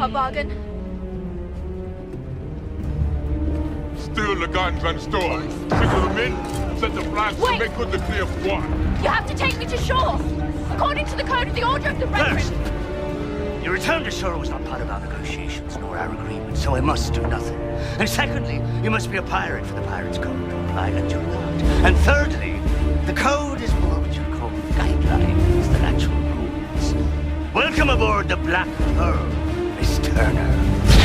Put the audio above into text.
A bargain? Steal the guns and stores. Trigger them in, set the flags to Wait. make good the clear for one. You have to take me to shore! According to the code of the Order of the Brethren! First, your return to shore was not part of our negotiations nor our agreement, so I must do nothing. And secondly, you must be a pirate for the Pirates' Code to apply, and you're not. And thirdly, the code is more what you call guidelines than actual rules. Welcome aboard the Black Pearl, Miss Turner.